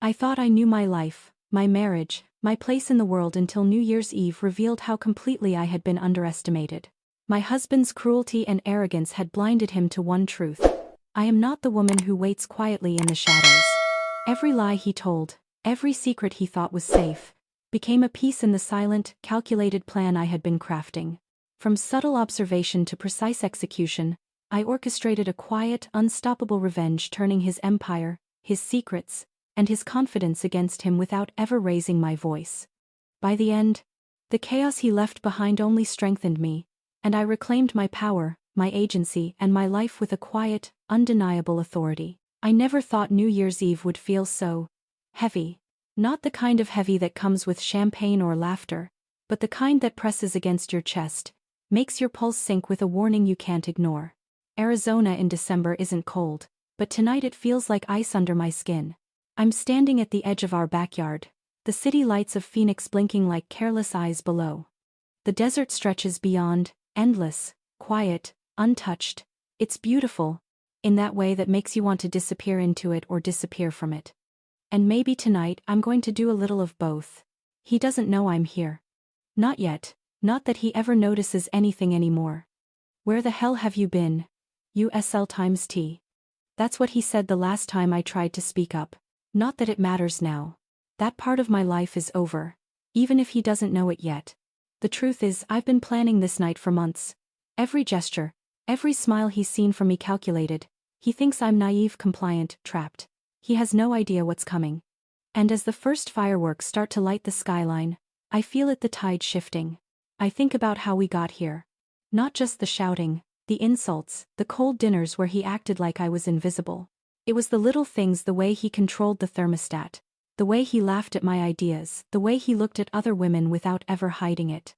I thought I knew my life, my marriage, my place in the world until New Year's Eve revealed how completely I had been underestimated. My husband's cruelty and arrogance had blinded him to one truth. I am not the woman who waits quietly in the shadows. Every lie he told, every secret he thought was safe, became a piece in the silent, calculated plan I had been crafting. From subtle observation to precise execution, I orchestrated a quiet, unstoppable revenge, turning his empire, his secrets, and his confidence against him without ever raising my voice. By the end, the chaos he left behind only strengthened me, and I reclaimed my power, my agency, and my life with a quiet, undeniable authority. I never thought New Year's Eve would feel so heavy. Not the kind of heavy that comes with champagne or laughter, but the kind that presses against your chest, makes your pulse sink with a warning you can't ignore. Arizona in December isn't cold, but tonight it feels like ice under my skin. I'm standing at the edge of our backyard, the city lights of Phoenix blinking like careless eyes below. The desert stretches beyond, endless, quiet, untouched. It's beautiful, in that way that makes you want to disappear into it or disappear from it. And maybe tonight I'm going to do a little of both. He doesn't know I'm here. Not yet, not that he ever notices anything anymore. Where the hell have you been? USL times T. That's what he said the last time I tried to speak up. Not that it matters now. That part of my life is over. Even if he doesn't know it yet. The truth is, I've been planning this night for months. Every gesture, every smile he's seen from me calculated. He thinks I'm naive, compliant, trapped. He has no idea what's coming. And as the first fireworks start to light the skyline, I feel it, the tide shifting. I think about how we got here. Not just the shouting, the insults, the cold dinners where he acted like I was invisible. It was the little things, the way he controlled the thermostat, the way he laughed at my ideas, the way he looked at other women without ever hiding it.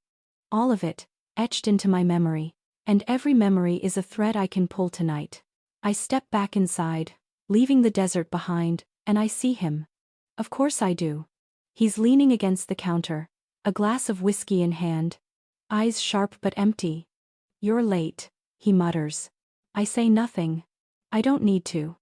All of it, etched into my memory. And every memory is a thread I can pull tonight. I step back inside, leaving the desert behind, and I see him. Of course I do. He's leaning against the counter, a glass of whiskey in hand. Eyes sharp but empty. "You're late," he mutters. I say nothing. I don't need to.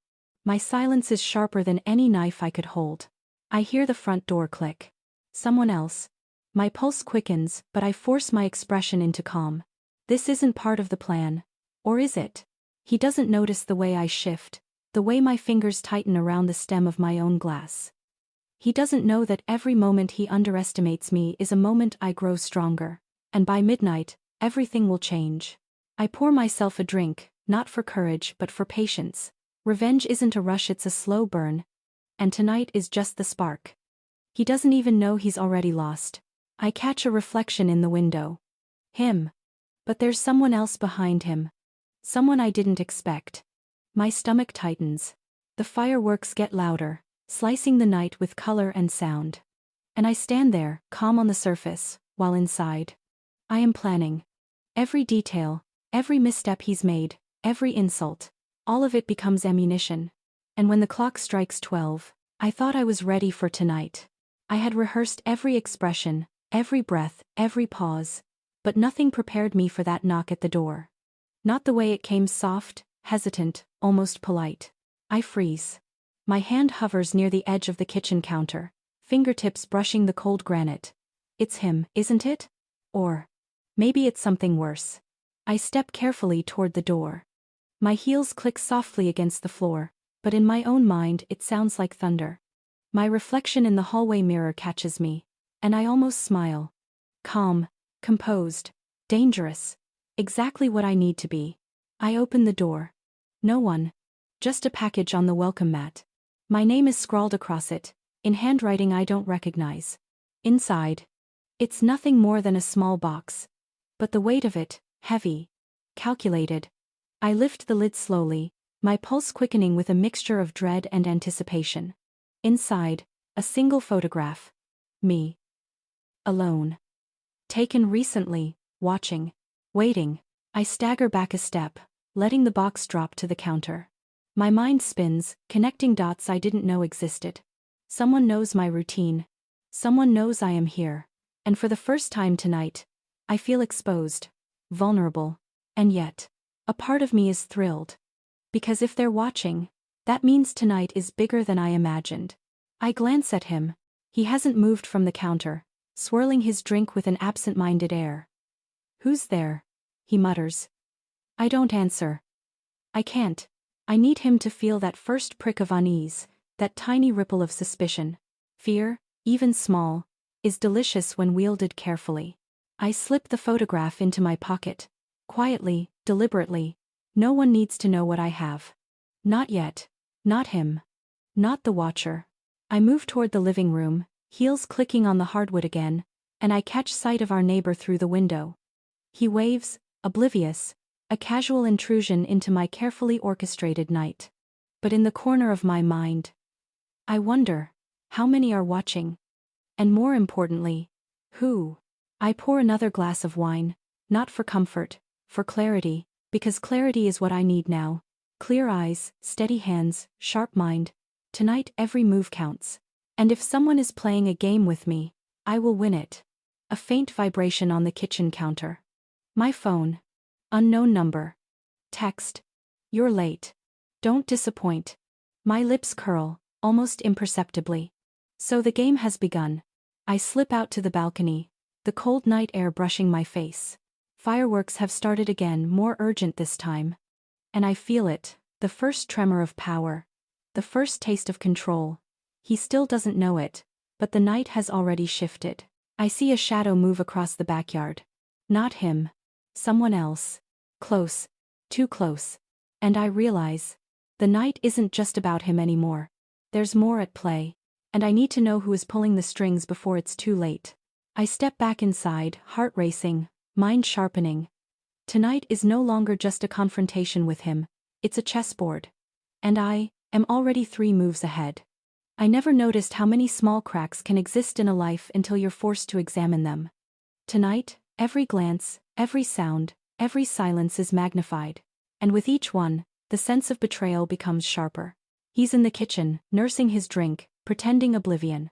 My silence is sharper than any knife I could hold. I hear the front door click. Someone else. My pulse quickens, but I force my expression into calm. This isn't part of the plan. Or is it? He doesn't notice the way I shift, the way my fingers tighten around the stem of my own glass. He doesn't know that every moment he underestimates me is a moment I grow stronger. And by midnight, everything will change. I pour myself a drink, not for courage but for patience. Revenge isn't a rush, it's a slow burn. And tonight is just the spark. He doesn't even know he's already lost. I catch a reflection in the window. Him. But there's someone else behind him. Someone I didn't expect. My stomach tightens. The fireworks get louder, slicing the night with color and sound. And I stand there, calm on the surface, while inside, I am planning. Every detail, every misstep he's made, every insult, all of it becomes ammunition. And when the clock strikes 12, I thought I was ready for tonight. I had rehearsed every expression, every breath, every pause. But nothing prepared me for that knock at the door. Not the way it came, soft, hesitant, almost polite. I freeze. My hand hovers near the edge of the kitchen counter, fingertips brushing the cold granite. It's him, isn't it? Or maybe it's something worse. I step carefully toward the door. My heels click softly against the floor, but in my own mind it sounds like thunder. My reflection in the hallway mirror catches me, and I almost smile. Calm. Composed. Dangerous. Exactly what I need to be. I open the door. No one. Just a package on the welcome mat. My name is scrawled across it, in handwriting I don't recognize. Inside. It's nothing more than a small box. But the weight of it, heavy. Calculated. I lift the lid slowly, my pulse quickening with a mixture of dread and anticipation. Inside, a single photograph. Me. Alone. Taken recently, watching, waiting. I stagger back a step, letting the box drop to the counter. My mind spins, connecting dots I didn't know existed. Someone knows my routine. Someone knows I am here. And for the first time tonight, I feel exposed, vulnerable. And yet, a part of me is thrilled. Because if they're watching, that means tonight is bigger than I imagined. I glance at him. He hasn't moved from the counter, swirling his drink with an absent-minded air. "Who's there?" he mutters. I don't answer. I can't. I need him to feel that first prick of unease, that tiny ripple of suspicion. Fear, even small, is delicious when wielded carefully. I slip the photograph into my pocket. Quietly, deliberately. No one needs to know what I have. Not yet. Not him. Not the watcher. I move toward the living room, heels clicking on the hardwood again, and I catch sight of our neighbor through the window. He waves, oblivious, a casual intrusion into my carefully orchestrated night. But in the corner of my mind, I wonder, how many are watching? And more importantly, who? I pour another glass of wine, not for comfort, for clarity, because clarity is what I need now. Clear eyes, steady hands, sharp mind. Tonight every move counts. And if someone is playing a game with me, I will win it. A faint vibration on the kitchen counter. My phone. Unknown number. Text. "You're late. Don't disappoint." My lips curl, almost imperceptibly. So the game has begun. I slip out to the balcony, the cold night air brushing my face. Fireworks have started again, more urgent this time. And I feel it, the first tremor of power. The first taste of control. He still doesn't know it, but the night has already shifted. I see a shadow move across the backyard. Not him. Someone else. Close. Too close. And I realize, the night isn't just about him anymore. There's more at play. And I need to know who is pulling the strings before it's too late. I step back inside, heart racing, mind sharpening. Tonight is no longer just a confrontation with him, it's a chessboard. And I am already 3 moves ahead. I never noticed how many small cracks can exist in a life until you're forced to examine them. Tonight, every glance, every sound, every silence is magnified. And with each one, the sense of betrayal becomes sharper. He's in the kitchen, nursing his drink, pretending oblivion.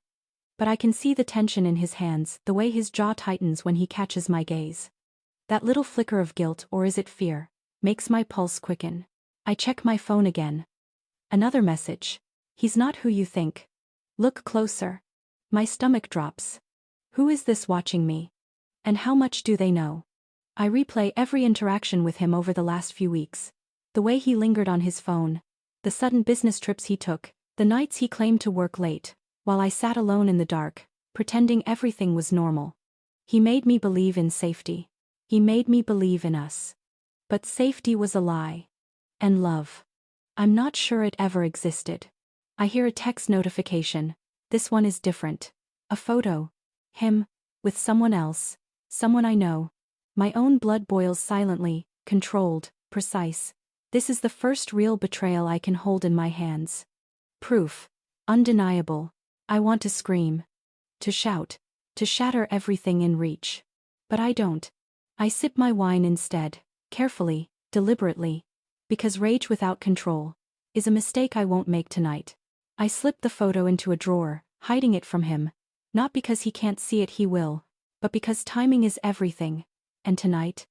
But I can see the tension in his hands, the way his jaw tightens when he catches my gaze. That little flicker of guilt, or is it fear, makes my pulse quicken. I check my phone again. Another message. "He's not who you think. Look closer." My stomach drops. Who is this watching me? And how much do they know? I replay every interaction with him over the last few weeks. The way he lingered on his phone. The sudden business trips he took. The nights he claimed to work late, while I sat alone in the dark, pretending everything was normal. He made me believe in safety. He made me believe in us. But safety was a lie. And love. I'm not sure it ever existed. I hear a text notification. This one is different. A photo. Him. With someone else. Someone I know. My own blood boils silently, controlled, precise. This is the first real betrayal I can hold in my hands. Proof. Undeniable. I want to scream. To shout. To shatter everything in reach. But I don't. I sip my wine instead, carefully, deliberately. Because rage without control is a mistake I won't make tonight. I slip the photo into a drawer, hiding it from him. Not because he can't see it, he will. But because timing is everything. And tonight,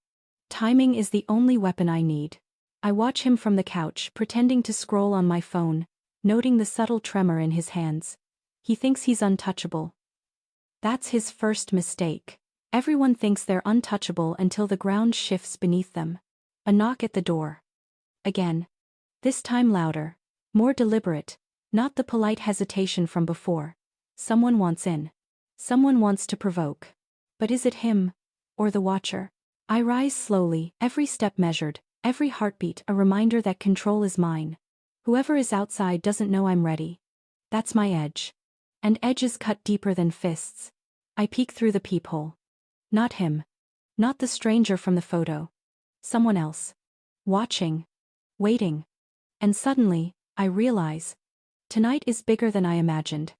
timing is the only weapon I need. I watch him from the couch, pretending to scroll on my phone, noting the subtle tremor in his hands. He thinks he's untouchable. That's his first mistake. Everyone thinks they're untouchable until the ground shifts beneath them. A knock at the door. Again. This time louder. More deliberate. Not the polite hesitation from before. Someone wants in. Someone wants to provoke. But is it him? Or the watcher? I rise slowly, every step measured, every heartbeat a reminder that control is mine. Whoever is outside doesn't know I'm ready. That's my edge. And edges cut deeper than fists. I peek through the peephole. Not him. Not the stranger from the photo. Someone else. Watching. Waiting. And suddenly, I realize. Tonight is bigger than I imagined.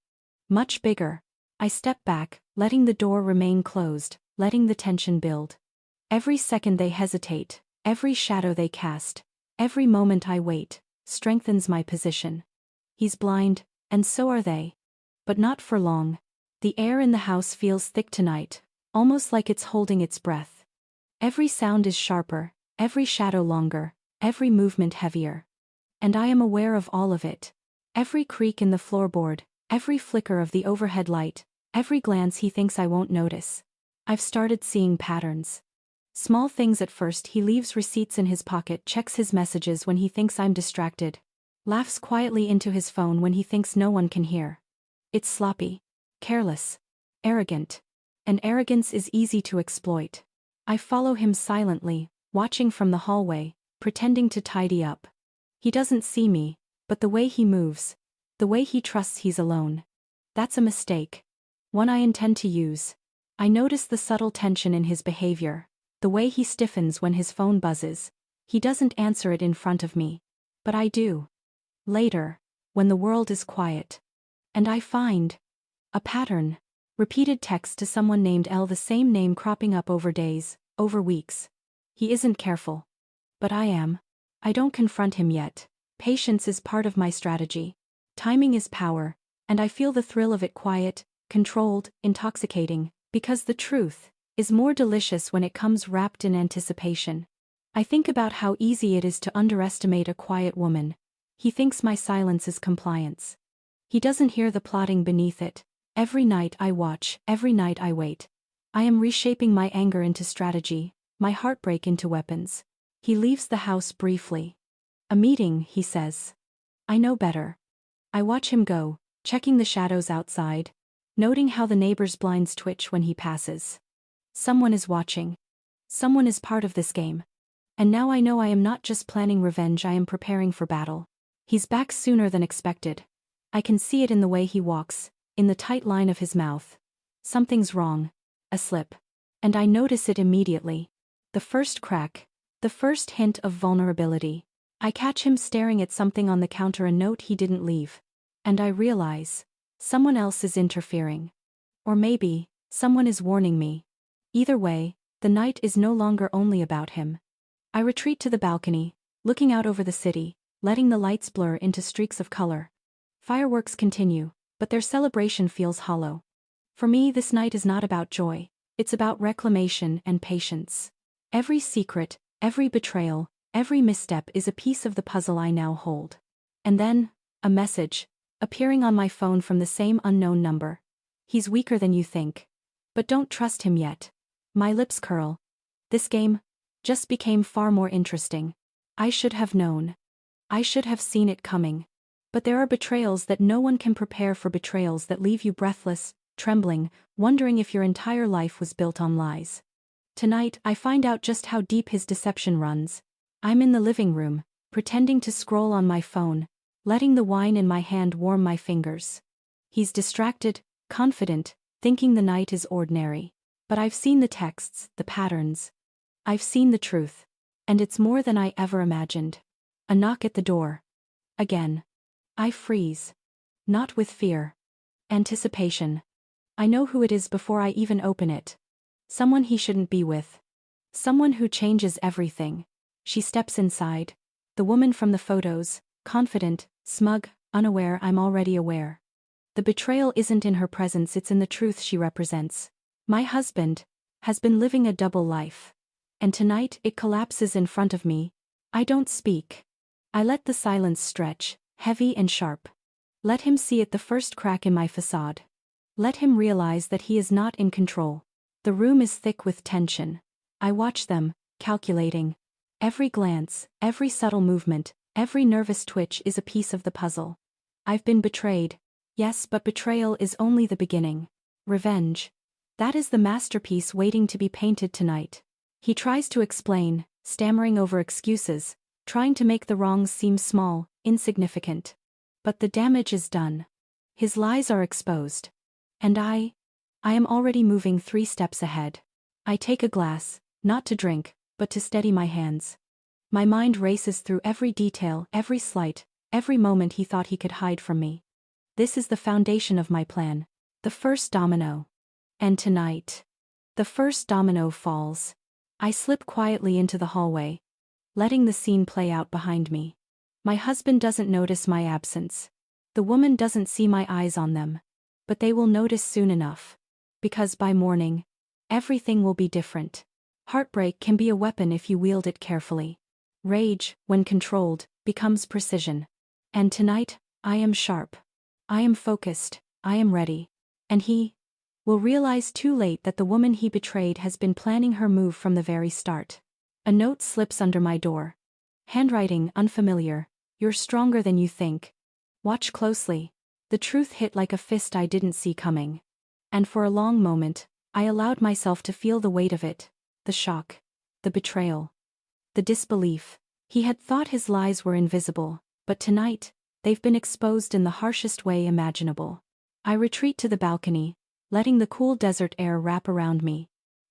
Much bigger. I step back, letting the door remain closed, letting the tension build. Every second they hesitate, every shadow they cast, every moment I wait, strengthens my position. He's blind, and so are they. But not for long. The air in the house feels thick tonight, almost like it's holding its breath. Every sound is sharper, every shadow longer, every movement heavier. And I am aware of all of it. Every creak in the floorboard, Every flicker of the overhead light, every glance he thinks I won't notice. I've started seeing patterns. Small things at first. He leaves receipts in his pocket, checks his messages when he thinks I'm distracted, laughs quietly into his phone when he thinks no one can hear. It's sloppy, careless, arrogant. And arrogance is easy to exploit. I follow him silently, watching from the hallway, pretending to tidy up. He doesn't see me, but the way he moves, the way he trusts he's alone. That's a mistake. One I intend to use. I notice the subtle tension in his behavior, the way he stiffens when his phone buzzes. He doesn't answer it in front of me. But I do. Later, when the world is quiet. And I find a pattern. Repeated text to someone named L, the same name cropping up over days, over weeks. He isn't careful. But I am. I don't confront him yet. Patience is part of my strategy. Timing is power, and I feel the thrill of it, quiet, controlled, intoxicating, because the truth is more delicious when it comes wrapped in anticipation. I think about how easy it is to underestimate a quiet woman. He thinks my silence is compliance. He doesn't hear the plotting beneath it. Every night I watch, every night I wait. I am reshaping my anger into strategy, my heartbreak into weapons. He leaves the house briefly. A meeting, he says. I know better. I watch him go, checking the shadows outside, noting how the neighbors' blinds twitch when he passes. Someone is watching. Someone is part of this game. And now I know I am not just planning revenge, I am preparing for battle. He's back sooner than expected. I can see it in the way he walks, in the tight line of his mouth. Something's wrong. A slip. And I notice it immediately. The first crack. The first hint of vulnerability. I catch him staring at something on the counter, a note he didn't leave. And I realize someone else is interfering. Or maybe someone is warning me. Either way, the night is no longer only about him. I retreat to the balcony, looking out over the city, letting the lights blur into streaks of color. Fireworks continue, but their celebration feels hollow. For me, this night is not about joy. It's about reclamation and patience. Every secret, every betrayal, every misstep is a piece of the puzzle I now hold. And then, a message, appearing on my phone from the same unknown number. He's weaker than you think. But don't trust him yet. My lips curl. This game just became far more interesting. I should have known. I should have seen it coming. But there are betrayals that no one can prepare for, betrayals that leave you breathless, trembling, wondering if your entire life was built on lies. Tonight, I find out just how deep his deception runs. I'm in the living room, pretending to scroll on my phone, letting the wine in my hand warm my fingers. He's distracted, confident, thinking the night is ordinary. But I've seen the texts, the patterns. I've seen the truth. And it's more than I ever imagined. A knock at the door. Again. I freeze. Not with fear. Anticipation. I know who it is before I even open it. Someone he shouldn't be with. Someone who changes everything. She steps inside. The woman from the photos, confident, smug, unaware I'm already aware. The betrayal isn't in her presence, it's in the truth she represents. My husband has been living a double life. And tonight it collapses in front of me. I don't speak. I let the silence stretch, heavy and sharp. Let him see it, the first crack in my facade. Let him realize that he is not in control. The room is thick with tension. I watch them, calculating. Every glance, every subtle movement, every nervous twitch is a piece of the puzzle. I've been betrayed. Yes, but betrayal is only the beginning. Revenge. That is the masterpiece waiting to be painted tonight. He tries to explain, stammering over excuses, trying to make the wrongs seem small, insignificant. But the damage is done. His lies are exposed. And I am already moving 3 steps ahead. I take a glass, not to drink, but to steady my hands. My mind races through every detail, every slight, every moment he thought he could hide from me. This is the foundation of my plan. The first domino. And tonight, the first domino falls. I slip quietly into the hallway, letting the scene play out behind me. My husband doesn't notice my absence. The woman doesn't see my eyes on them. But they will notice soon enough. Because by morning, everything will be different. Heartbreak can be a weapon if you wield it carefully. Rage, when controlled, becomes precision. And tonight, I am sharp. I am focused, I am ready. And he will realize too late that the woman he betrayed has been planning her move from the very start. A note slips under my door. Handwriting unfamiliar. You're stronger than you think. Watch closely. The truth hit like a fist I didn't see coming. And for a long moment, I allowed myself to feel the weight of it. The shock. The betrayal. The disbelief. He had thought his lies were invisible, but tonight, they've been exposed in the harshest way imaginable. I retreat to the balcony, letting the cool desert air wrap around me.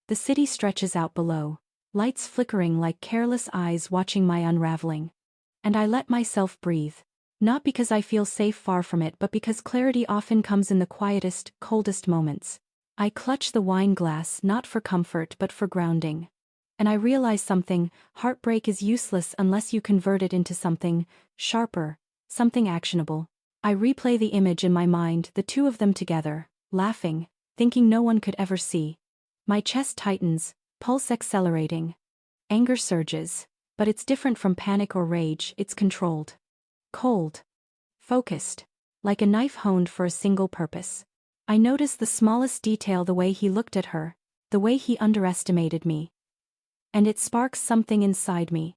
The city stretches out below, lights flickering like careless eyes watching my unraveling. And I let myself breathe. Not because I feel safe far from it, but because clarity often comes in the quietest, coldest moments. I clutch the wine glass not for comfort but for grounding. And I realize something: heartbreak is useless unless you convert it into something sharper, something actionable. I replay the image in my mind, the two of them together, laughing, thinking no one could ever see. My chest tightens, pulse accelerating. Anger surges, but it's different from panic or rage, it's controlled. Cold. Focused. Like a knife honed for a single purpose. I notice the smallest detail, the way he looked at her, the way he underestimated me. And it sparks something inside me.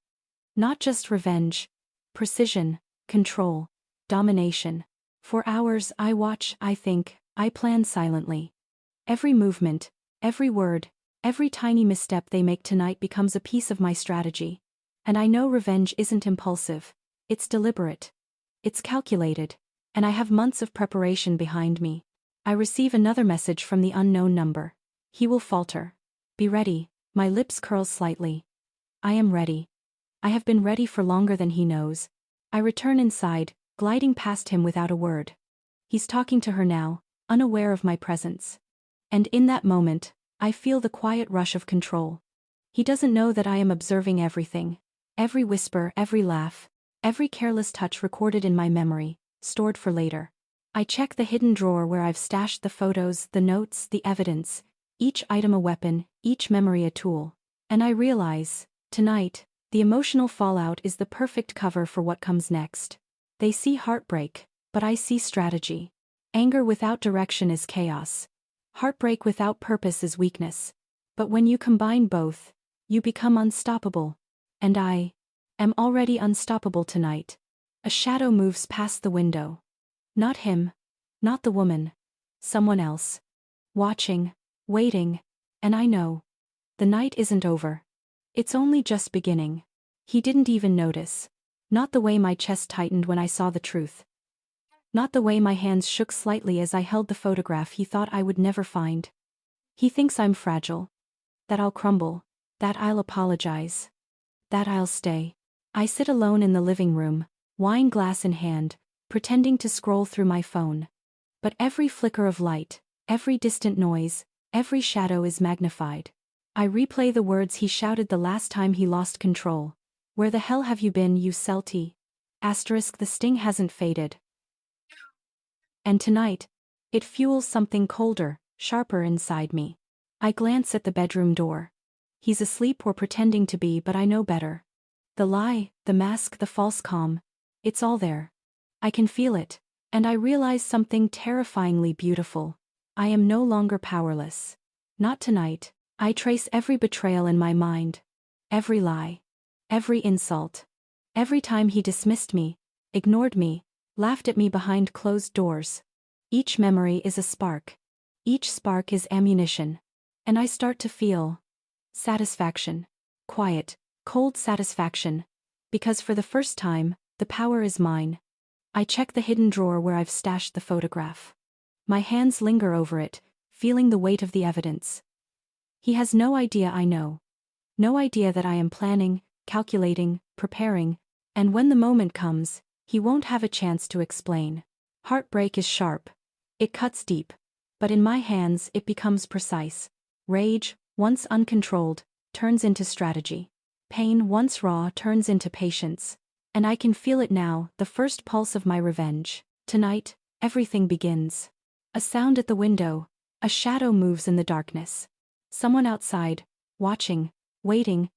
Not just revenge. Precision, control, domination. For hours I watch, I think, I plan silently. Every movement, every word, every tiny misstep they make tonight becomes a piece of my strategy. And I know revenge isn't impulsive. It's deliberate. It's calculated. And I have months of preparation behind me. I receive another message from the unknown number. He will falter. Be ready. My lips curl slightly. I am ready. I have been ready for longer than he knows. I return inside, gliding past him without a word. He's talking to her now, unaware of my presence. And in that moment, I feel the quiet rush of control. He doesn't know that I am observing everything. Every whisper, every laugh, every careless touch recorded in my memory, stored for later. I check the hidden drawer where I've stashed the photos, the notes, the evidence, each item a weapon, each memory a tool. And I realize, tonight, the emotional fallout is the perfect cover for what comes next. They see heartbreak, but I see strategy. Anger without direction is chaos. Heartbreak without purpose is weakness. But when you combine both, you become unstoppable. And I am already unstoppable tonight. A shadow moves past the window. Not him. Not the woman. Someone else. Watching. Waiting. And I know. The night isn't over. It's only just beginning. He didn't even notice. Not the way my chest tightened when I saw the truth. Not the way my hands shook slightly as I held the photograph he thought I would never find. He thinks I'm fragile. That I'll crumble. That I'll apologize. That I'll stay. I sit alone in the living room, wine glass in hand, pretending to scroll through my phone. But every flicker of light, every distant noise, every shadow is magnified. I replay the words he shouted the last time he lost control. Where the hell have you been, you Celty? Asterisk, the sting hasn't faded. And tonight, it fuels something colder, sharper inside me. I glance at the bedroom door. He's asleep or pretending to be, but I know better. The lie, the mask, the false calm. It's all there. I can feel it. And I realize something terrifyingly beautiful. I am no longer powerless. Not tonight. I trace every betrayal in my mind. Every lie. Every insult. Every time he dismissed me, ignored me, laughed at me behind closed doors. Each memory is a spark. Each spark is ammunition. And I start to feel satisfaction. Quiet, cold satisfaction. Because for the first time, the power is mine. I check the hidden drawer where I've stashed the photograph. My hands linger over it, feeling the weight of the evidence. He has no idea I know. No idea that I am planning, calculating, preparing, and when the moment comes, he won't have a chance to explain. Heartbreak is sharp. It cuts deep. But in my hands it becomes precise. Rage, once uncontrolled, turns into strategy. Pain, once raw, turns into patience. And I can feel it now, the first pulse of my revenge. Tonight, everything begins. A sound at the window. A shadow moves in the darkness. Someone outside, watching, waiting.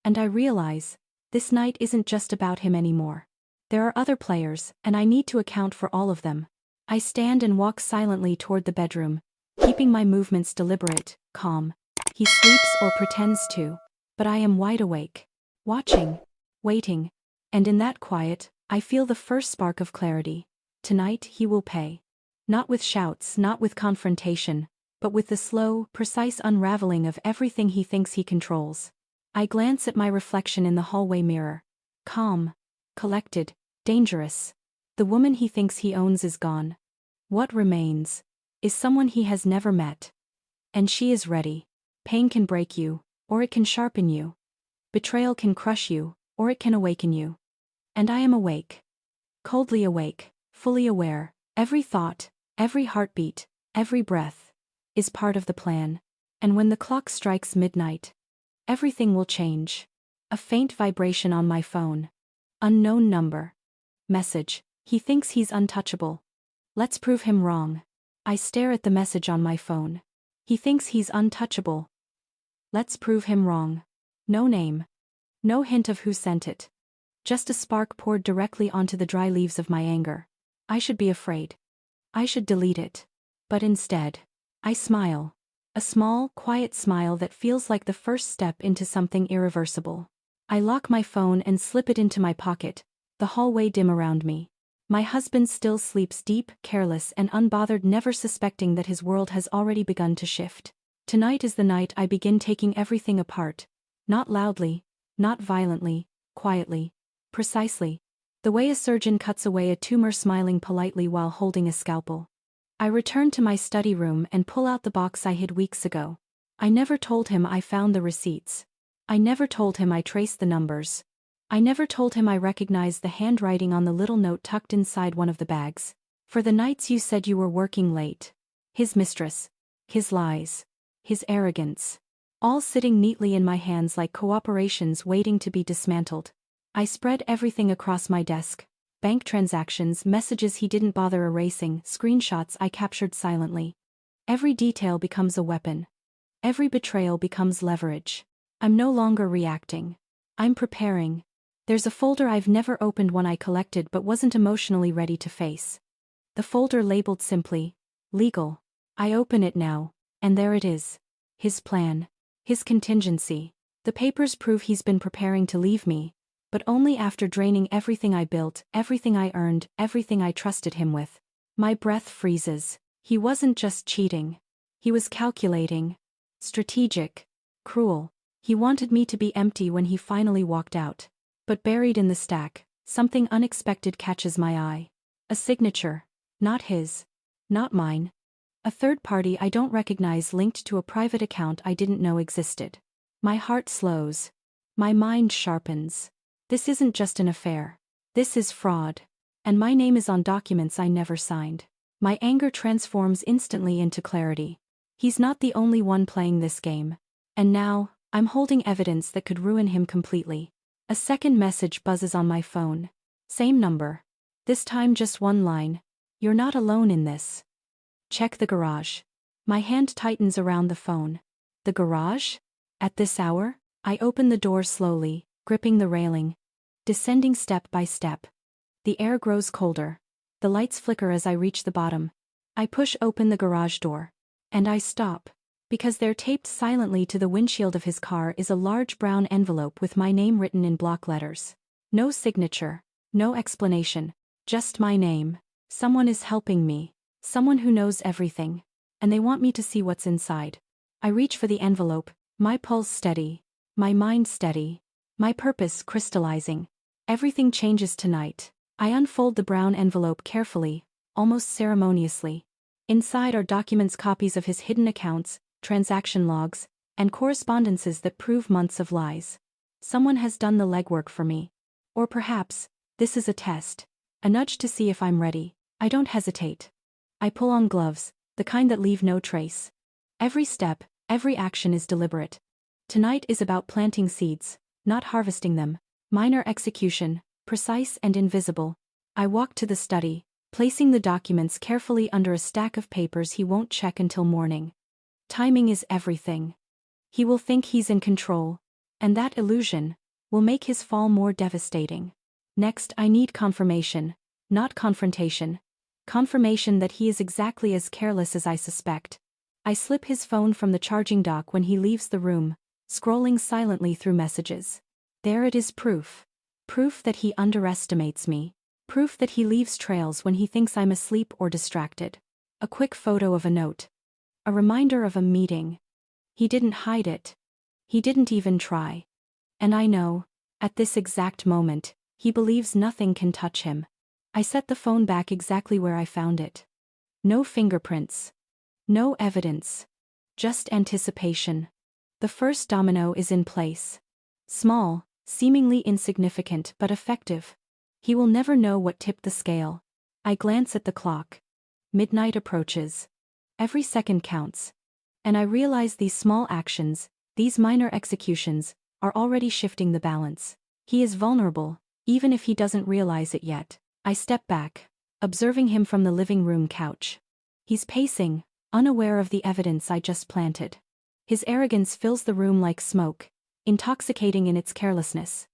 And I realize, this night isn't just about him anymore. There are other players, and I need to account for all of them. I stand and walk silently toward the bedroom, keeping my movements deliberate, calm. He sleeps or pretends to, but I am wide awake, watching, waiting, and in that quiet, I feel the first spark of clarity. Tonight he will pay. Not with shouts, not with confrontation, but with the slow, precise unraveling of everything he thinks he controls. I glance at my reflection in the hallway mirror. Calm, collected, dangerous. The woman he thinks he owns is gone. What remains is someone he has never met. And she is ready. Pain can break you, or it can sharpen you. Betrayal can crush you, or it can awaken you. And I am awake. Coldly awake, fully aware. Every thought, every heartbeat, every breath is part of the plan. And when the clock strikes midnight, everything will change. A faint vibration on my phone. Unknown number. Message. He thinks he's untouchable. Let's prove him wrong. I stare at the message on my phone. He thinks he's untouchable. Let's prove him wrong. No name. No hint of who sent it. Just a spark poured directly onto the dry leaves of my anger. I should be afraid. I should delete it. But instead, I smile. A small, quiet smile that feels like the first step into something irreversible. I lock my phone and slip it into my pocket, the hallway dim around me. My husband still sleeps deep, careless and unbothered, never suspecting that his world has already begun to shift. Tonight is the night I begin taking everything apart. Not loudly, not violently, quietly, precisely. The way a surgeon cuts away a tumor, smiling politely while holding a scalpel. I return to my study room and pull out the box I hid weeks ago. I never told him I found the receipts. I never told him I traced the numbers. I never told him I recognized the handwriting on the little note tucked inside one of the bags. For the nights you said you were working late. His mistress. His lies. His arrogance. All sitting neatly in my hands like cooperations waiting to be dismantled. I spread everything across my desk. Bank transactions, messages he didn't bother erasing, screenshots I captured silently. Every detail becomes a weapon. Every betrayal becomes leverage. I'm no longer reacting. I'm preparing. There's a folder I've never opened, one I collected but wasn't emotionally ready to face. The folder labeled simply, legal. I open it now, and there it is. His plan. His contingency. The papers prove he's been preparing to leave me, but only after draining everything I built, everything I earned, everything I trusted him with. My breath freezes. He wasn't just cheating. He was calculating. Strategic. Cruel. He wanted me to be empty when he finally walked out. But buried in the stack, something unexpected catches my eye. A signature. Not his. Not mine. A third party I don't recognize, linked to a private account I didn't know existed. My heart slows. My mind sharpens. This isn't just an affair. This is fraud. And my name is on documents I never signed. My anger transforms instantly into clarity. He's not the only one playing this game. And now, I'm holding evidence that could ruin him completely. A second message buzzes on my phone. Same number. This time just one line. You're not alone in this. Check the garage. My hand tightens around the phone. The garage? At this hour? I open the door slowly, gripping the railing. Descending step by step. The air grows colder. The lights flicker as I reach the bottom. I push open the garage door. And I stop. Because there, taped silently to the windshield of his car, is a large brown envelope with my name written in block letters. No signature. No explanation. Just my name. Someone is helping me. Someone who knows everything. And they want me to see what's inside. I reach for the envelope, my pulse steady. My mind steady. My purpose crystallizing. Everything changes tonight. I unfold the brown envelope carefully, almost ceremoniously. Inside are documents, copies of his hidden accounts, transaction logs, and correspondences that prove months of lies. Someone has done the legwork for me. Or perhaps, this is a test. A nudge to see if I'm ready. I don't hesitate. I pull on gloves, the kind that leave no trace. Every step, every action is deliberate. Tonight is about planting seeds, not harvesting them. Minor execution, precise and invisible. I walk to the study, placing the documents carefully under a stack of papers he won't check until morning. Timing is everything. He will think he's in control, and that illusion will make his fall more devastating. Next, I need confirmation, not confrontation. Confirmation that he is exactly as careless as I suspect. I slip his phone from the charging dock when he leaves the room, scrolling silently through messages. There it is, proof. Proof that he underestimates me. Proof that he leaves trails when he thinks I'm asleep or distracted. A quick photo of a note. A reminder of a meeting. He didn't hide it. He didn't even try. And I know, at this exact moment, he believes nothing can touch him. I set the phone back exactly where I found it. No fingerprints. No evidence. Just anticipation. The first domino is in place. Small, seemingly insignificant but effective. He will never know what tipped the scale. I glance at the clock. Midnight approaches. Every second counts. And I realize these small actions, these minor executions, are already shifting the balance. He is vulnerable, even if he doesn't realize it yet. I step back, observing him from the living room couch. He's pacing, unaware of the evidence I just planted. His arrogance fills the room like smoke, intoxicating in its carelessness.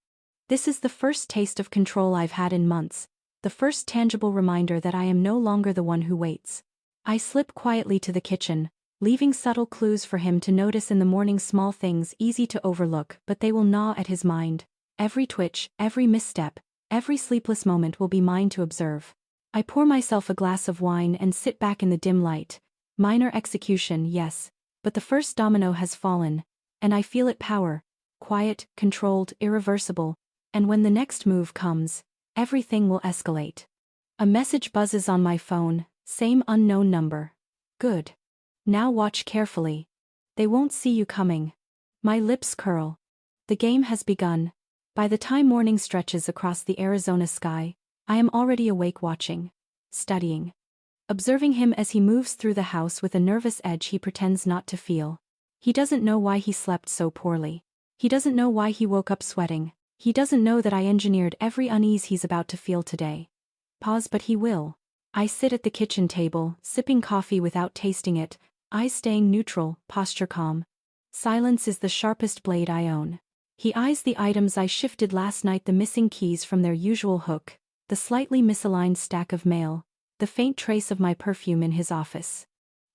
This is the first taste of control I've had in months, the first tangible reminder that I am no longer the one who waits. I slip quietly to the kitchen, leaving subtle clues for him to notice in the morning, small things easy to overlook, but they will gnaw at his mind. Every twitch, every misstep, every sleepless moment will be mine to observe. I pour myself a glass of wine and sit back in the dim light. Minor execution, yes, but the first domino has fallen, and I feel it power. Quiet, controlled, irreversible, and when the next move comes, everything will escalate. A message buzzes on my phone, same unknown number. Good. Now watch carefully. They won't see you coming. My lips curl. The game has begun. By the time morning stretches across the Arizona sky, I am already awake, watching, studying, observing him as he moves through the house with a nervous edge he pretends not to feel. He doesn't know why he slept so poorly. He doesn't know why he woke up sweating. He doesn't know that I engineered every unease he's about to feel today. Pause, but he will. I sit at the kitchen table, sipping coffee without tasting it, eyes staying neutral, posture calm. Silence is the sharpest blade I own. He eyes the items I shifted last night, the missing keys from their usual hook, the slightly misaligned stack of mail, the faint trace of my perfume in his office.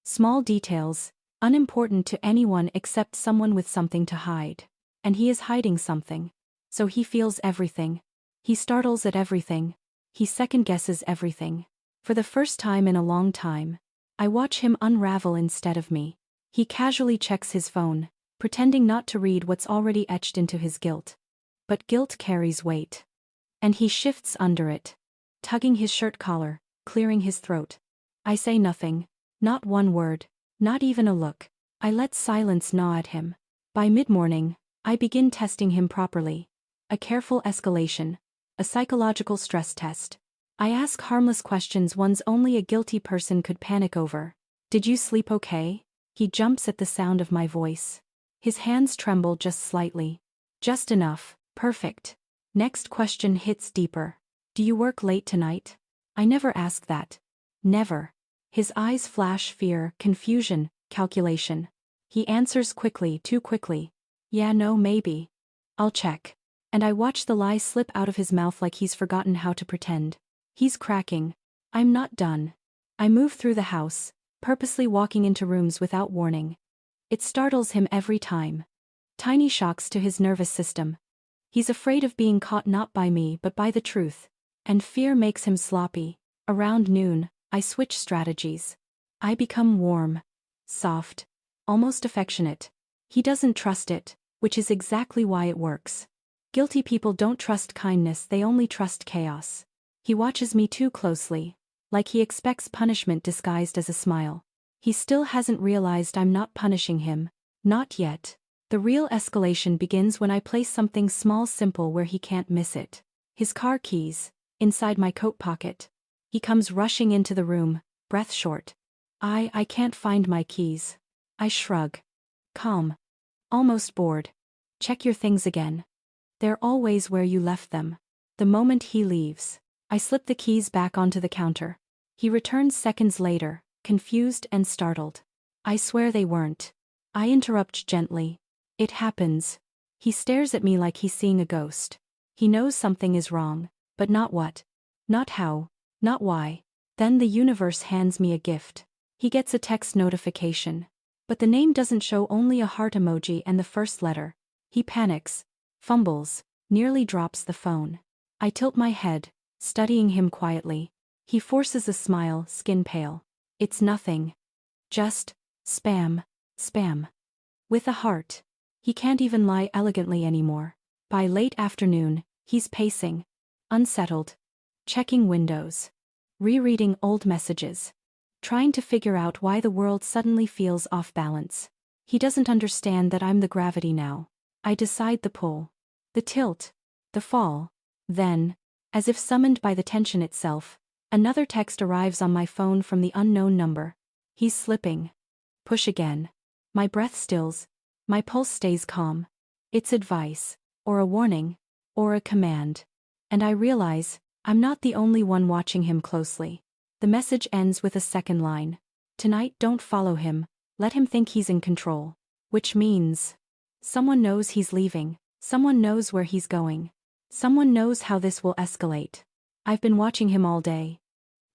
Small details, unimportant to anyone except someone with something to hide. And he is hiding something. So he feels everything. He startles at everything. He second-guesses everything. For the first time in a long time, I watch him unravel instead of me. He casually checks his phone, pretending not to read what's already etched into his guilt. But guilt carries weight. And he shifts under it, tugging his shirt collar, clearing his throat. I say nothing, not one word, not even a look. I let silence gnaw at him. By mid-morning, I begin testing him properly. A careful escalation, a psychological stress test. I ask harmless questions, ones only a guilty person could panic over. Did you sleep okay? He jumps at the sound of my voice. His hands tremble just slightly. Just enough. Perfect. Next question hits deeper. Do you work late tonight? I never ask that. Never. His eyes flash fear, confusion, calculation. He answers quickly, too quickly. Yeah, no, maybe. I'll check. And I watch the lie slip out of his mouth like he's forgotten how to pretend. He's cracking. I'm not done. I move through the house, purposely walking into rooms without warning. It startles him every time. Tiny shocks to his nervous system. He's afraid of being caught, not by me but by the truth. And fear makes him sloppy. Around noon, I switch strategies. I become warm, soft, almost affectionate. He doesn't trust it, which is exactly why it works. Guilty people don't trust kindness, they only trust chaos. He watches me too closely, like he expects punishment disguised as a smile. He still hasn't realized I'm not punishing him. Not yet. The real escalation begins when I place something small, simple, where he can't miss it. His car keys, inside my coat pocket. He comes rushing into the room, breath short. I can't find my keys. I shrug. Calm. Almost bored. Check your things again. They're always where you left them. The moment he leaves, I slip the keys back onto the counter. He returns seconds later, confused and startled. I swear they weren't. I interrupt gently. It happens. He stares at me like he's seeing a ghost. He knows something is wrong, but not what. Not how. Not why. Then the universe hands me a gift. He gets a text notification. But the name doesn't show, only a heart emoji and the first letter. He panics, fumbles, nearly drops the phone. I tilt my head, studying him quietly. He forces a smile, skin pale. It's nothing. Just spam, spam. With a heart. He can't even lie elegantly anymore. By late afternoon, he's pacing, unsettled, checking windows, rereading old messages, trying to figure out why the world suddenly feels off balance. He doesn't understand that I'm the gravity now. I decide the pull, the tilt, the fall. Then, as if summoned by the tension itself, another text arrives on my phone from the unknown number. He's slipping. Push again. My breath stills. My pulse stays calm. It's advice, or a warning, or a command. And I realize, I'm not the only one watching him closely. The message ends with a second line. Tonight, don't follow him. Let him think he's in control. Which means, someone knows he's leaving. Someone knows where he's going. Someone knows how this will escalate. I've been watching him all day.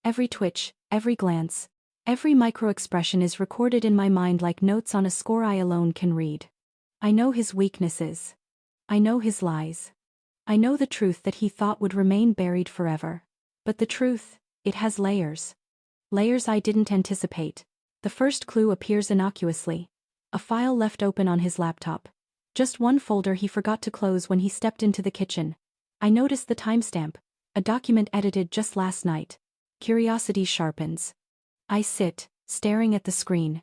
Every twitch, every glance, every micro-expression is recorded in my mind like notes on a score I alone can read. I know his weaknesses. I know his lies. I know the truth that he thought would remain buried forever. But the truth, it has layers. Layers I didn't anticipate. The first clue appears innocuously. A file left open on his laptop. Just one folder he forgot to close when he stepped into the kitchen. I notice the timestamp, a document edited just last night. Curiosity sharpens. I sit, staring at the screen.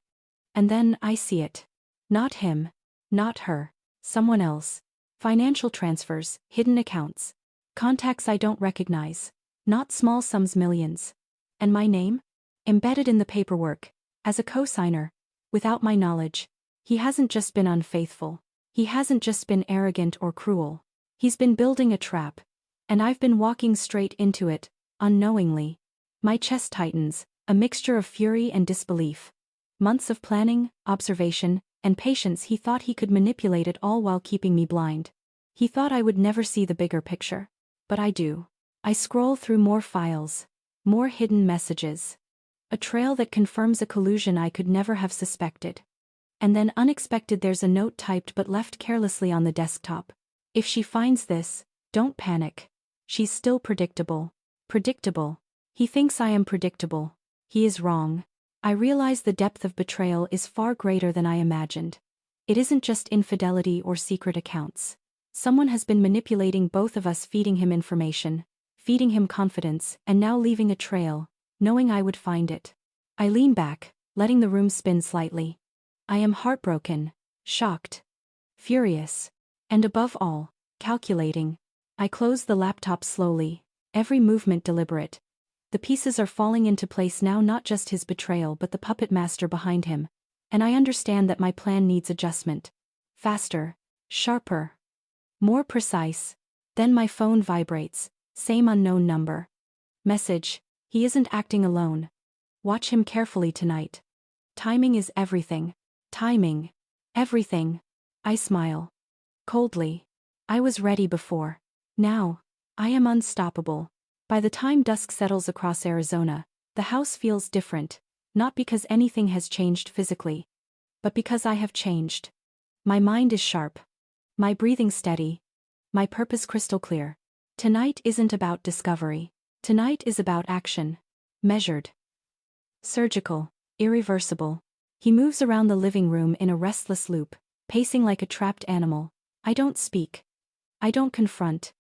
And then I see it. Not him. Not her. Someone else. Financial transfers, hidden accounts. Contacts I don't recognize. Not small sums, millions. And my name? Embedded in the paperwork. As a co-signer. Without my knowledge. He hasn't just been unfaithful. He hasn't just been arrogant or cruel. He's been building a trap. And I've been walking straight into it, unknowingly. My chest tightens, a mixture of fury and disbelief. Months of planning, observation, and patience. He thought he could manipulate it all while keeping me blind. He thought I would never see the bigger picture. But I do. I scroll through more files. More hidden messages. A trail that confirms a collusion I could never have suspected. And then unexpected, there's a note typed but left carelessly on the desktop. If she finds this, don't panic. She's still predictable. Predictable. He thinks I am predictable. He is wrong. I realize the depth of betrayal is far greater than I imagined. It isn't just infidelity or secret accounts. Someone has been manipulating both of us, feeding him information, feeding him confidence, and now leaving a trail, knowing I would find it. I lean back, letting the room spin slightly. I am heartbroken, shocked, furious, and above all, calculating. I close the laptop slowly, every movement deliberate. The pieces are falling into place now, not just his betrayal but the puppet master behind him. And I understand that my plan needs adjustment. Faster, sharper, more precise. Then my phone vibrates, same unknown number. Message: he isn't acting alone. Watch him carefully tonight. Timing is everything. Timing. Everything. I smile. Coldly. I was ready before. Now, I am unstoppable. By the time dusk settles across Arizona, the house feels different, not because anything has changed physically, but because I have changed. My mind is sharp. My breathing steady. My purpose crystal clear. Tonight isn't about discovery. Tonight is about action. Measured. Surgical. Irreversible. He moves around the living room in a restless loop, pacing like a trapped animal. I don't speak. I don't confront.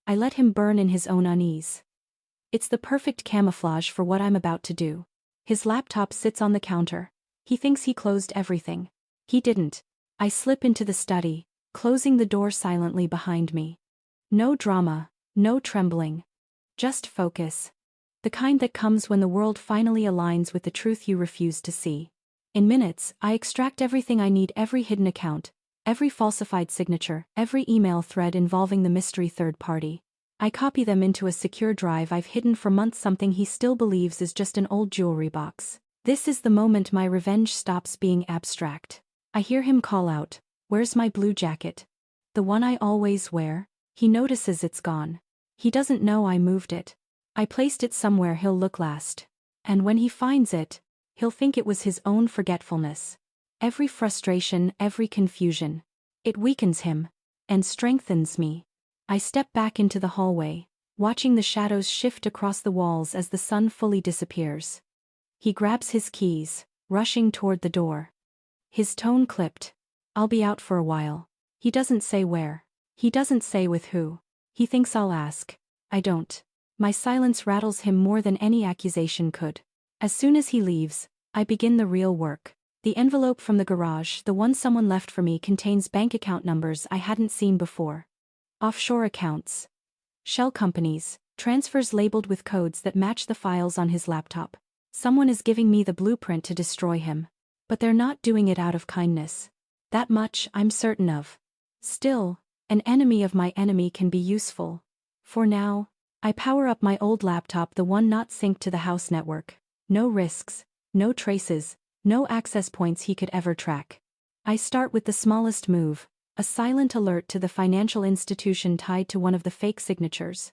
I let him burn in his own unease. It's the perfect camouflage for what I'm about to do. His laptop sits on the counter. He thinks he closed everything. He didn't. I slip into the study, closing the door silently behind me. No drama, no trembling. Just focus. The kind that comes when the world finally aligns with the truth you refuse to see. In minutes, I extract everything I need: every hidden account, every falsified signature, every email thread involving the mystery third party. I copy them into a secure drive I've hidden for months, something he still believes is just an old jewelry box. This is the moment my revenge stops being abstract. I hear him call out, "Where's my blue jacket? The one I always wear?" He notices it's gone. He doesn't know I moved it. I placed it somewhere he'll look last. And when he finds it, he'll think it was his own forgetfulness. Every frustration, every confusion. It weakens him. And strengthens me. I step back into the hallway, watching the shadows shift across the walls as the sun fully disappears. He grabs his keys, rushing toward the door. His tone clipped. I'll be out for a while. He doesn't say where. He doesn't say with who. He thinks I'll ask. I don't. My silence rattles him more than any accusation could. As soon as he leaves, I begin the real work. The envelope from the garage, the one someone left for me, contains bank account numbers I hadn't seen before. Offshore accounts. Shell companies, transfers labeled with codes that match the files on his laptop. Someone is giving me the blueprint to destroy him. But they're not doing it out of kindness. That much I'm certain of. Still, an enemy of my enemy can be useful. For now, I power up my old laptop, the one not synced to the house network. No risks, no traces, no access points he could ever track. I start with the smallest move, a silent alert to the financial institution tied to one of the fake signatures.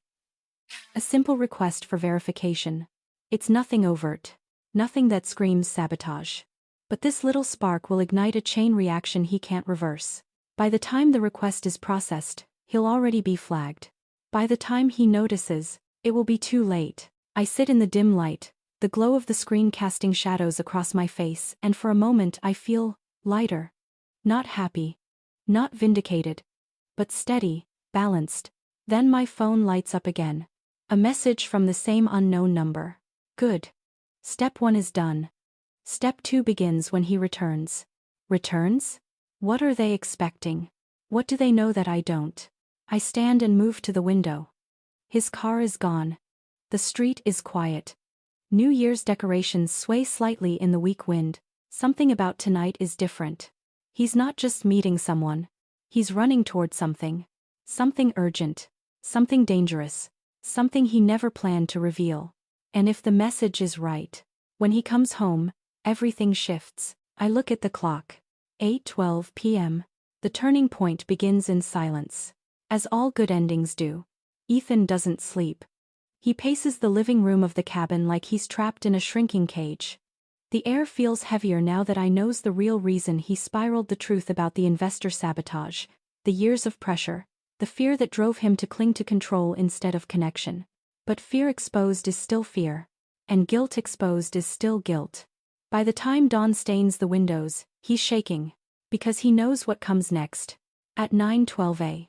A simple request for verification. It's nothing overt. Nothing that screams sabotage. But this little spark will ignite a chain reaction he can't reverse. By the time the request is processed, he'll already be flagged. By the time he notices, it will be too late. I sit in the dim light, the glow of the screen casting shadows across my face, and for a moment I feel lighter. Not happy. Not vindicated. But steady, balanced. Then my phone lights up again. A message from the same unknown number. Good. Step 1 is done. Step 2 begins when he returns. Returns? What are they expecting? What do they know that I don't? I stand and move to the window. His car is gone. The street is quiet. New Year's decorations sway slightly in the weak wind. Something about tonight is different. He's not just meeting someone. He's running toward something. Something urgent. Something dangerous. Something he never planned to reveal. And if the message is right, when he comes home, everything shifts. I look at the clock. 8:12 p.m. The turning point begins in silence. As all good endings do. Ethan doesn't sleep. He paces the living room of the cabin like he's trapped in a shrinking cage. The air feels heavier now that I knows the real reason he spiraled, the truth about the investor sabotage, the years of pressure, the fear that drove him to cling to control instead of connection. But fear exposed is still fear. And guilt exposed is still guilt. By the time dawn stains the windows, he's shaking. Because he knows what comes next. At 9:12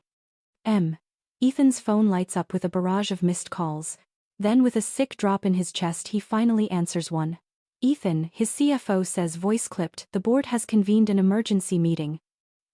a.m. Ethan's phone lights up with a barrage of missed calls. Then with a sick drop in his chest he finally answers one. Ethan, his CFO says, voice clipped, the board has convened an emergency meeting.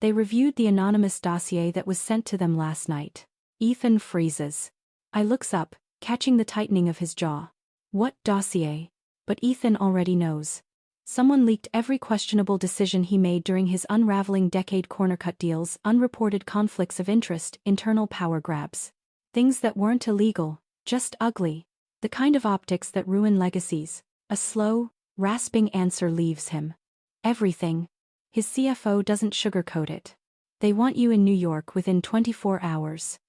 They reviewed the anonymous dossier that was sent to them last night. Ethan freezes. I looks up, catching the tightening of his jaw. What dossier? But Ethan already knows. Someone leaked every questionable decision he made during his unraveling decade, cornercut deals, unreported conflicts of interest, internal power grabs. Things that weren't illegal, just ugly. The kind of optics that ruin legacies. A slow, rasping answer leaves him. Everything. His CFO doesn't sugarcoat it. They want you in New York within 24 hours.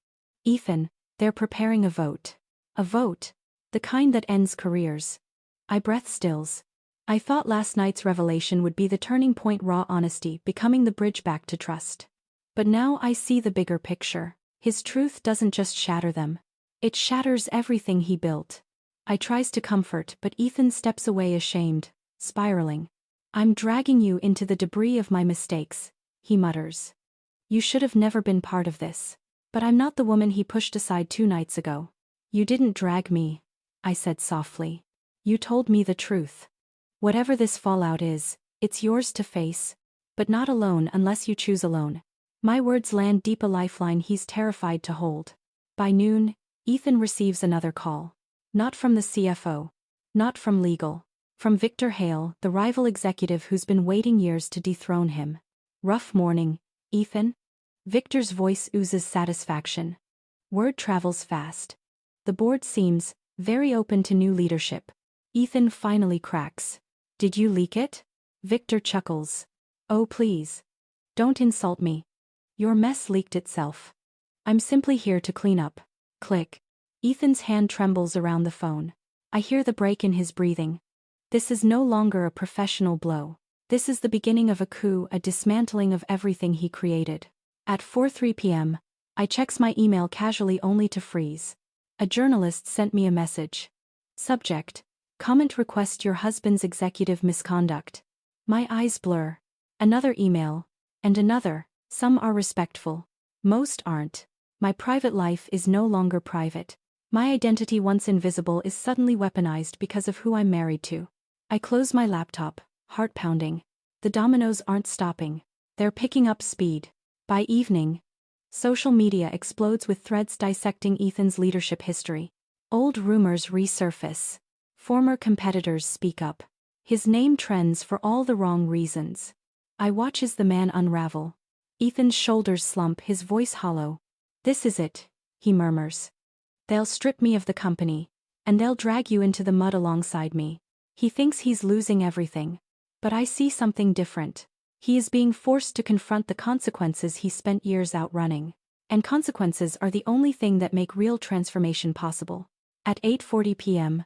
Ethan, they're preparing a vote. A vote. The kind that ends careers. I breath stills. I thought last night's revelation would be the turning point, raw honesty becoming the bridge back to trust. But now I see the bigger picture. His truth doesn't just shatter them. It shatters everything he built. I tries to comfort, but Ethan steps away ashamed, spiraling. I'm dragging you into the debris of my mistakes, he mutters. You should have never been part of this. But I'm not the woman he pushed aside 2 nights ago. You didn't drag me, I said softly. You told me the truth. Whatever this fallout is, it's yours to face. But not alone unless you choose alone. My words land deep, a lifeline he's terrified to hold. By noon, Ethan receives another call. Not from the CFO. Not from legal. From Victor Hale, the rival executive who's been waiting years to dethrone him. Rough morning, Ethan? Victor's voice oozes satisfaction. Word travels fast. The board seems very open to new leadership. Ethan finally cracks. Did you leak it? Victor chuckles. Oh please. Don't insult me. Your mess leaked itself. I'm simply here to clean up. Click. Ethan's hand trembles around the phone. I hear the break in his breathing, This is no longer a professional blow. This is the beginning of a coup, a dismantling of everything he created. At 4:03 p.m., I checks my email casually only to freeze. A journalist sent me a message. Subject: comment request your husband's executive misconduct. My eyes blur. Another email. And another. Some are respectful. Most aren't. My private life is no longer private. My identity once invisible is suddenly weaponized because of who I'm married to. I close my laptop, heart pounding. The dominoes aren't stopping. They're picking up speed. By evening, social media explodes with threads dissecting Ethan's leadership history. Old rumors resurface. Former competitors speak up. His name trends for all the wrong reasons. I watch as the man unravel. Ethan's shoulders slump, his voice hollow. This is it, he murmurs. They'll strip me of the company, and they'll drag you into the mud alongside me. He thinks he's losing everything. But I see something different. He is being forced to confront the consequences he spent years outrunning. And consequences are the only thing that make real transformation possible. At 8:40 p.m.,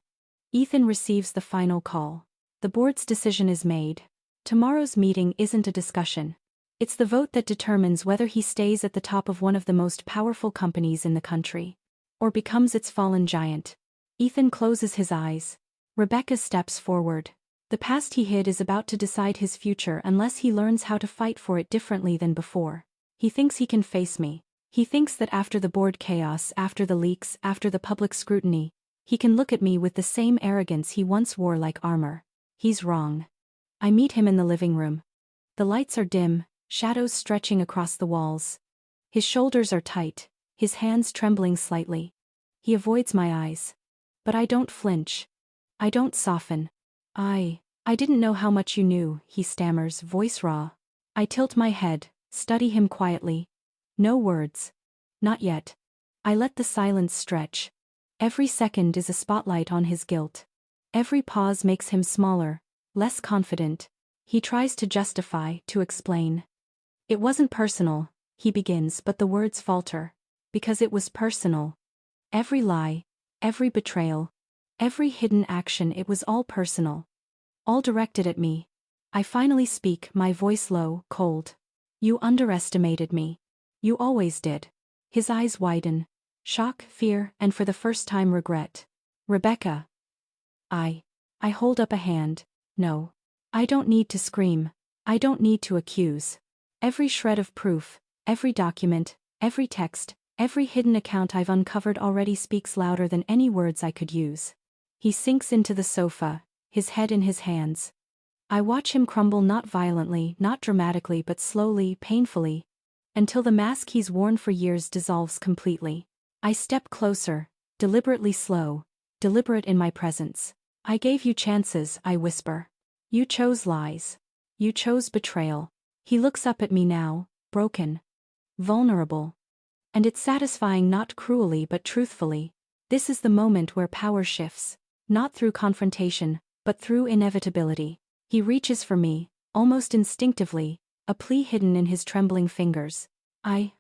Ethan receives the final call. The board's decision is made. Tomorrow's meeting isn't a discussion. It's the vote that determines whether he stays at the top of one of the most powerful companies in the country, or becomes its fallen giant. Ethan closes his eyes. Rebecca steps forward. The past he hid is about to decide his future unless he learns how to fight for it differently than before. He thinks he can face me. He thinks that after the board chaos, after the leaks, after the public scrutiny, he can look at me with the same arrogance he once wore like armor. He's wrong. I meet him in the living room. The lights are dim, shadows stretching across the walls. His shoulders are tight, his hands trembling slightly. He avoids my eyes. But I don't flinch. I don't soften. I didn't know how much you knew, he stammers, voice raw. I tilt my head, study him quietly. No words. Not yet. I let the silence stretch. Every second is a spotlight on his guilt. Every pause makes him smaller, less confident. He tries to justify, to explain. It wasn't personal, he begins, but the words falter. Because it was personal. Every lie, every betrayal, every hidden action, it was all personal. All directed at me. I finally speak, my voice low, cold. You underestimated me. You always did. His eyes widen. Shock, fear, and for the first time regret. Rebecca. I hold up a hand. No. I don't need to scream. I don't need to accuse. Every shred of proof, every document, every text, every hidden account I've uncovered already speaks louder than any words I could use. He sinks into the sofa, his head in his hands. I watch him crumble, not violently, not dramatically, but slowly, painfully, until the mask he's worn for years dissolves completely. I step closer, deliberately slow, deliberate in my presence. I gave you chances, I whisper. You chose lies. You chose betrayal. He looks up at me now, broken, vulnerable. And it's satisfying, not cruelly but truthfully. This is the moment where power shifts, not through confrontation, but through inevitability. He reaches for me, almost instinctively, a plea hidden in his trembling fingers. I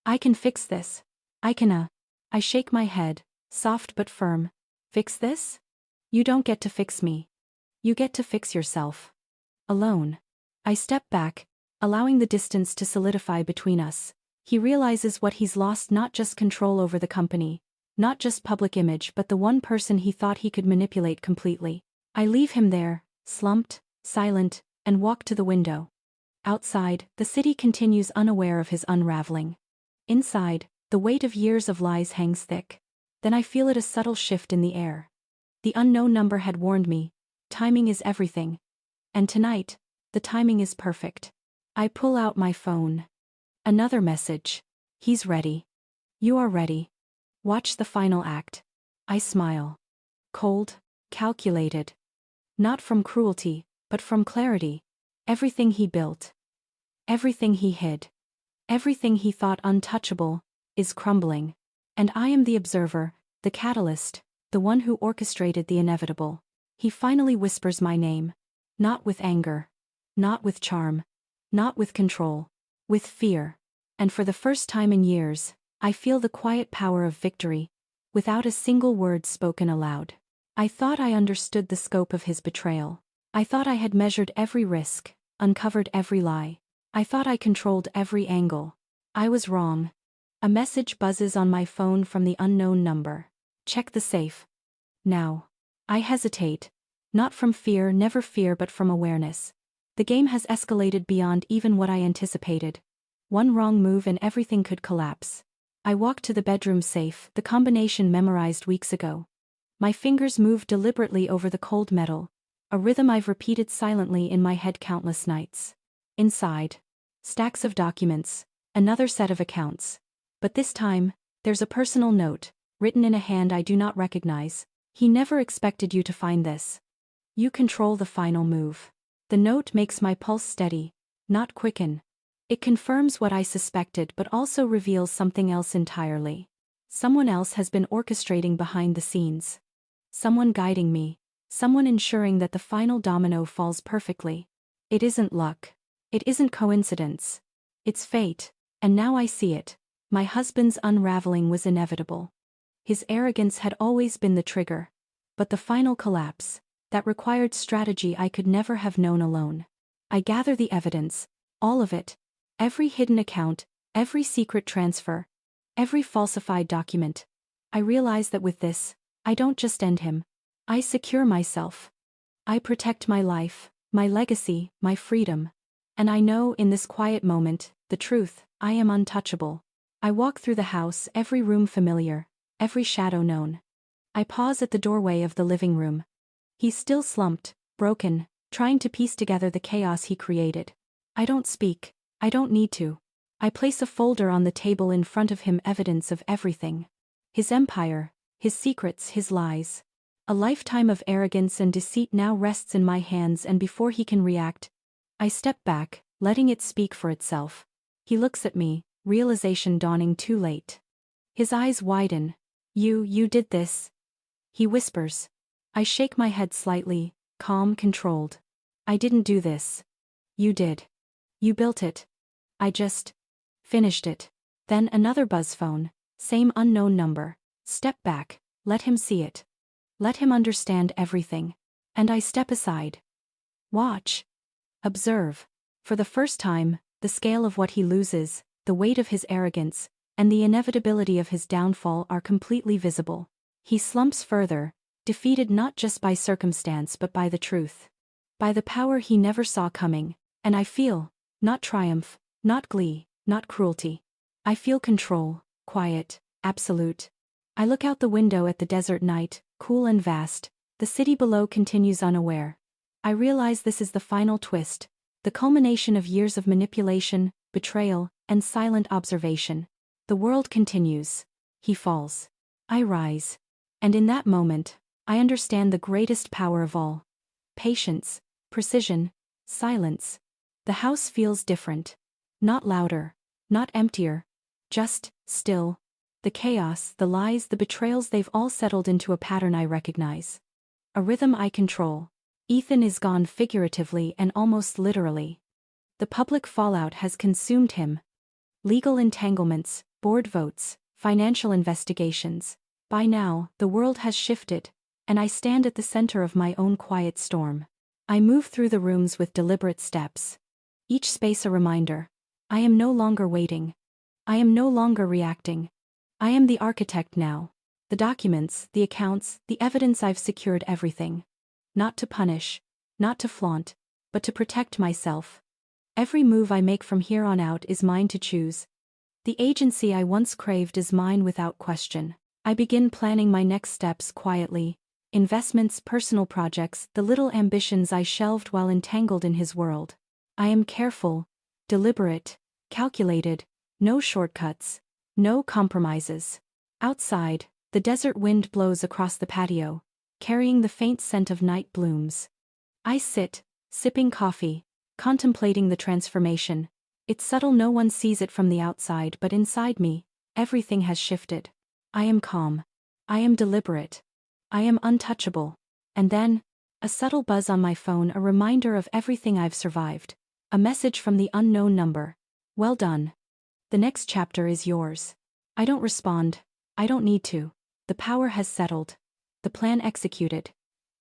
can fix this. I shake my head, soft but firm. Fix this? You don't get to fix me. You get to fix yourself. Alone. I step back, allowing the distance to solidify between us. He realizes what he's lost, not just control over the company, not just public image, but the one person he thought he could manipulate completely. I leave him there, slumped, silent, and walk to the window. Outside, the city continues unaware of his unraveling. Inside, the weight of years of lies hangs thick. Then I feel it, a subtle shift in the air. The unknown number had warned me. Timing is everything. And tonight, the timing is perfect. I pull out my phone. Another message. He's ready. You are ready. Watch the final act. I smile. Cold, calculated. Not from cruelty, but from clarity. Everything he built. Everything he hid. Everything he thought untouchable, is crumbling. And I am the observer, the catalyst, the one who orchestrated the inevitable. He finally whispers my name. Not with anger. Not with charm. Not with control. With fear. And for the first time in years, I feel the quiet power of victory, without a single word spoken aloud. I thought I understood the scope of his betrayal. I thought I had measured every risk, uncovered every lie. I thought I controlled every angle. I was wrong. A message buzzes on my phone from the unknown number. Check the safe. Now. I hesitate. Not from fear, never fear, but from awareness. The game has escalated beyond even what I anticipated. One wrong move and everything could collapse. I walked to the bedroom safe, the combination memorized weeks ago. My fingers moved deliberately over the cold metal, a rhythm I've repeated silently in my head countless nights. Inside, stacks of documents, another set of accounts. But this time, there's a personal note, written in a hand I do not recognize. He never expected you to find this. You control the final move. The note makes my pulse steady, not quicken. It confirms what I suspected but also reveals something else entirely. Someone else has been orchestrating behind the scenes. Someone guiding me. Someone ensuring that the final domino falls perfectly. It isn't luck. It isn't coincidence. It's fate. And now I see it. My husband's unraveling was inevitable. His arrogance had always been the trigger. But the final collapse, that required strategy I could never have known alone. I gather the evidence, all of it. Every hidden account, every secret transfer, every falsified document. I realize that with this, I don't just end him. I secure myself. I protect my life, my legacy, my freedom. And I know in this quiet moment, the truth, I am untouchable. I walk through the house, every room familiar, every shadow known. I pause at the doorway of the living room. He's still slumped, broken, trying to piece together the chaos he created. I don't speak. I don't need to. I place a folder on the table in front of him, evidence of everything. His empire, his secrets, his lies. A lifetime of arrogance and deceit now rests in my hands, and before he can react, I step back, letting it speak for itself. He looks at me, realization dawning too late. His eyes widen. You did this. He whispers. I shake my head slightly, calm, controlled. I didn't do this. You did. You built it. I just finished it. Then another buzz phone, same unknown number. Step back, let him see it. Let him understand everything. And I step aside. Watch. Observe. For the first time, the scale of what he loses, the weight of his arrogance, and the inevitability of his downfall are completely visible. He slumps further, defeated not just by circumstance but by the truth. By the power he never saw coming, and I feel, not triumph, not glee, not cruelty. I feel control, quiet, absolute. I look out the window at the desert night, cool and vast. The city below continues unaware. I realize this is the final twist, the culmination of years of manipulation, betrayal, and silent observation. The world continues. He falls. I rise. And in that moment, I understand the greatest power of all. Patience, precision, silence. The house feels different. Not louder, not emptier. Just, still. The chaos, the lies, the betrayals, they've all settled into a pattern I recognize. A rhythm I control. Ethan is gone figuratively and almost literally. The public fallout has consumed him. Legal entanglements, board votes, financial investigations. By now, the world has shifted, and I stand at the center of my own quiet storm. I move through the rooms with deliberate steps. Each space a reminder. I am no longer waiting. I am no longer reacting. I am the architect now. The documents, the accounts, the evidence, I've secured everything. Not to punish, not to flaunt, but to protect myself. Every move I make from here on out is mine to choose. The agency I once craved is mine without question. I begin planning my next steps quietly. Investments, personal projects, the little ambitions I shelved while entangled in his world. I am careful, deliberate, calculated, no shortcuts, no compromises. Outside, the desert wind blows across the patio, carrying the faint scent of night blooms. I sit, sipping coffee, contemplating the transformation. It's subtle, no one sees it from the outside, but inside me, everything has shifted. I am calm. I am deliberate. I am untouchable. And then, a subtle buzz on my phone, a reminder of everything I've survived. A message from the unknown number. Well done. The next chapter is yours. I don't respond. I don't need to. The power has settled. the plan executed.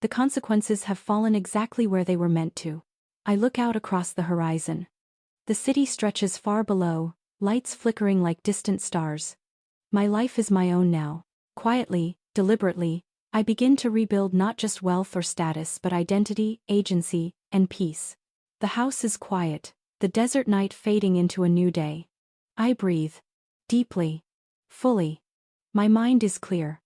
The consequences have fallen exactly where they were meant to. I look out across the horizon. The city stretches far below, lights flickering like distant stars. My life is my own now. Quietly, deliberately, I begin to rebuild not just wealth or status but identity, agency, and peace. The house is quiet, the desert night fading into a new day. I breathe. Deeply. Fully. My mind is clear.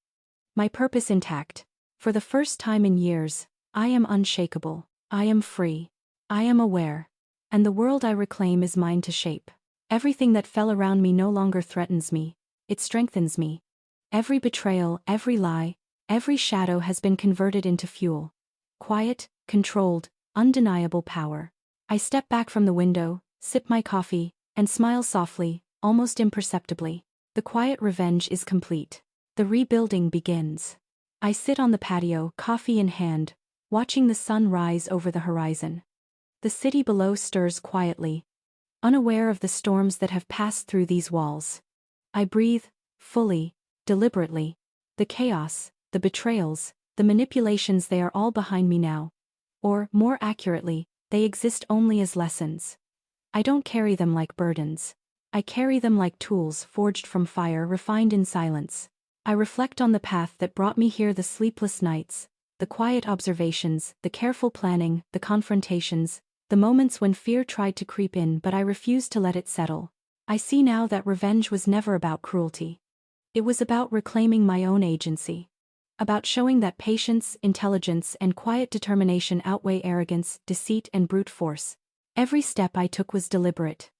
My purpose intact. For the first time in years, I am unshakable. I am free. I am aware. And the world I reclaim is mine to shape. Everything that fell around me no longer threatens me. It strengthens me. Every betrayal, every lie, every shadow has been converted into fuel. Quiet, controlled, undeniable power. I step back from the window, sip my coffee, and smile softly, almost imperceptibly. The quiet revenge is complete. The rebuilding begins. I sit on the patio, coffee in hand, watching the sun rise over the horizon. The city below stirs quietly, unaware of the storms that have passed through these walls. I breathe, fully, deliberately. The chaos, the betrayals, the manipulations, they are all behind me now. Or, more accurately, they exist only as lessons. I don't carry them like burdens. I carry them like tools forged from fire, refined in silence. I reflect on the path that brought me here, the sleepless nights, the quiet observations, the careful planning, the confrontations, the moments when fear tried to creep in but I refused to let it settle. I see now that revenge was never about cruelty. It was about reclaiming my own agency. About showing that patience, intelligence, and quiet determination outweigh arrogance, deceit, and brute force. Every step I took was deliberate.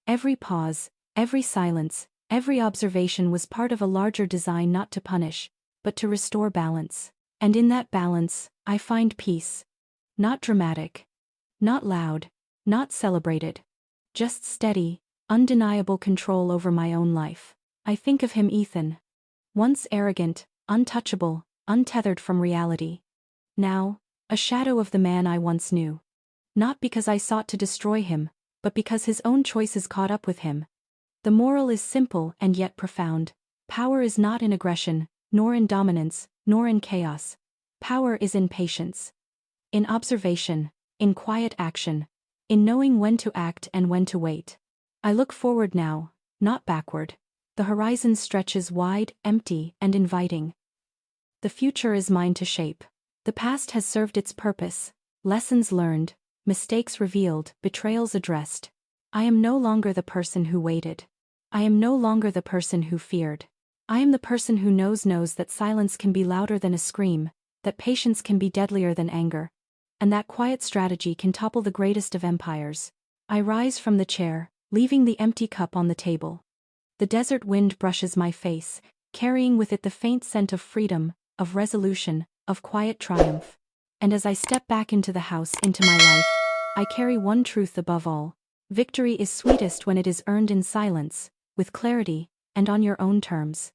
Every pause, every silence, every observation was part of a larger design, not to punish, but to restore balance. And in that balance, I find peace. Not dramatic. Not loud. Not celebrated. Just steady, undeniable control over my own life. I think of him, Ethan. Once arrogant, untouchable, untethered from reality. Now, a shadow of the man I once knew. Not because I sought to destroy him, but because his own choices caught up with him. The moral is simple and yet profound. Power is not in aggression, nor in dominance, nor in chaos. Power is in patience. In observation, in quiet action, in knowing when to act and when to wait. I look forward now, not backward. The horizon stretches wide, empty, and inviting. The future is mine to shape. The past has served its purpose, lessons learned, mistakes revealed, betrayals addressed. I am no longer the person who waited. I am no longer the person who feared. I am the person who knows that silence can be louder than a scream, that patience can be deadlier than anger, and that quiet strategy can topple the greatest of empires. I rise from the chair, leaving the empty cup on the table. The desert wind brushes my face, carrying with it the faint scent of freedom, of resolution, of quiet triumph. And as I step back into the house, into my life, I carry one truth above all. Victory is sweetest when it is earned in silence, with clarity, and on your own terms.